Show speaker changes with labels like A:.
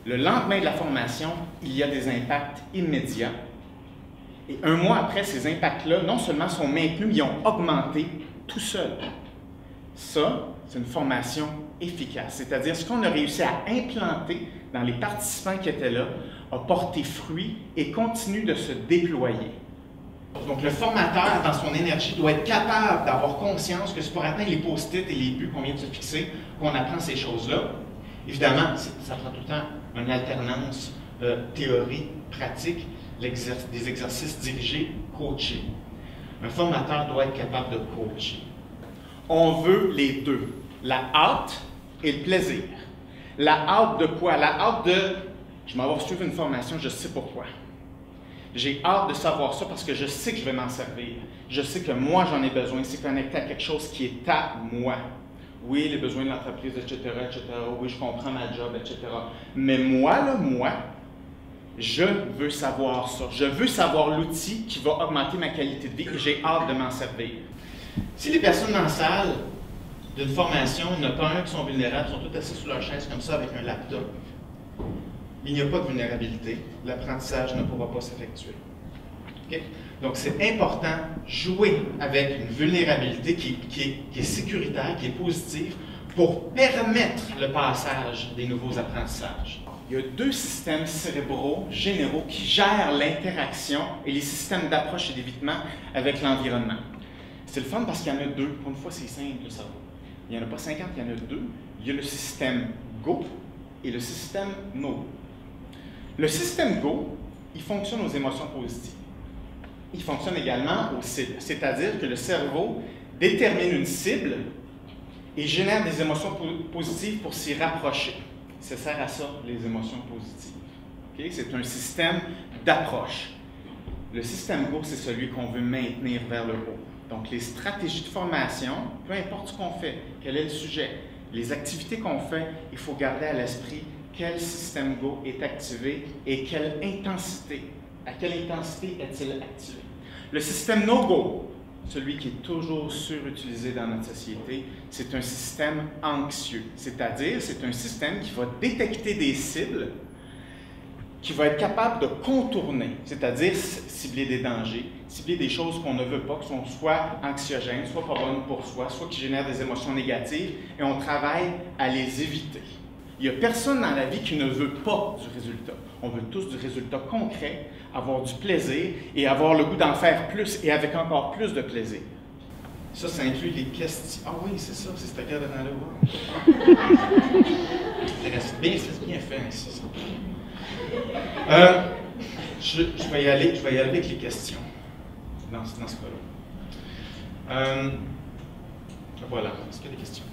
A: Le lendemain de la formation, il y a des impacts immédiats. Et un mois après, ces impacts-là, non seulement sont maintenus, ils ont augmenté tout seuls. Ça, c'est une formation efficace. C'est-à-dire, ce qu'on a réussi à implanter dans les participants qui étaient là a porté fruit et continue de se déployer. Donc, le formateur, dans son énergie, doit être capable d'avoir conscience que c'est pour atteindre les post-it et les buts qu'on vient de se fixer qu'on apprend ces choses-là. Évidemment, ça prend tout le temps une alternance théorie, pratique, des exercices dirigés, coachés. Un formateur doit être capable de coacher. On veut les deux, la hâte et le plaisir. La hâte de quoi? La hâte de « je m'en vais suivre une formation, je sais pourquoi ». J'ai hâte de savoir ça parce que je sais que je vais m'en servir. Je sais que moi, j'en ai besoin. C'est connecté à quelque chose qui est à moi. Oui, les besoins de l'entreprise, etc., etc. Oui, je comprends ma job, etc. Mais moi, je veux savoir ça. Je veux savoir l'outil qui va augmenter ma qualité de vie et j'ai hâte de m'en servir. Si les personnes dans la salle d'une formation, il n'y en a pas un qui sont vulnérables, sont tous assis sur leur chaise comme ça avec un laptop, il n'y a pas de vulnérabilité. L'apprentissage ne pourra pas s'effectuer. Okay? Donc, c'est important de jouer avec une vulnérabilité qui est sécuritaire, qui est positive, pour permettre le passage des nouveaux apprentissages. Il y a deux systèmes cérébraux généraux qui gèrent l'interaction et les systèmes d'approche et d'évitement avec l'environnement. C'est le fun parce qu'il y en a deux. Pour une fois, c'est simple, le cerveau. Il n'y en a pas 50, il y en a deux. Il y a le système Go et le système No. Le système Go, il fonctionne aux émotions positives. Il fonctionne également aux cibles, c'est-à-dire que le cerveau détermine une cible et génère des émotions positives pour s'y rapprocher. Ça sert à ça, les émotions positives. Okay? C'est un système d'approche. Le système Go, c'est celui qu'on veut maintenir vers le haut. Donc, les stratégies de formation, peu importe ce qu'on fait, quel est le sujet, les activités qu'on fait, il faut garder à l'esprit quel système Go est activé et quelle intensité. À quelle intensité est-il activé? Le système No-Go, celui qui est toujours surutilisé dans notre société, c'est un système anxieux. C'est-à-dire, c'est un système qui va détecter des cibles, qui va être capable de contourner, c'est-à-dire cibler des dangers, cibler des choses qu'on ne veut pas, qui sont soit anxiogènes, soit pas bonnes pour soi, soit qui génèrent des émotions négatives, et on travaille à les éviter. Il n'y a personne dans la vie qui ne veut pas du résultat. On veut tous du résultat concret, avoir du plaisir et avoir le goût d'en faire plus et avec encore plus de plaisir. Ça inclut les questions. Ah oui, c'est ça, c'est ce que dans le c'est bien fait, ça. Je vais y aller avec les questions dans ce cas-là. Voilà, est-ce qu'il y a des questions?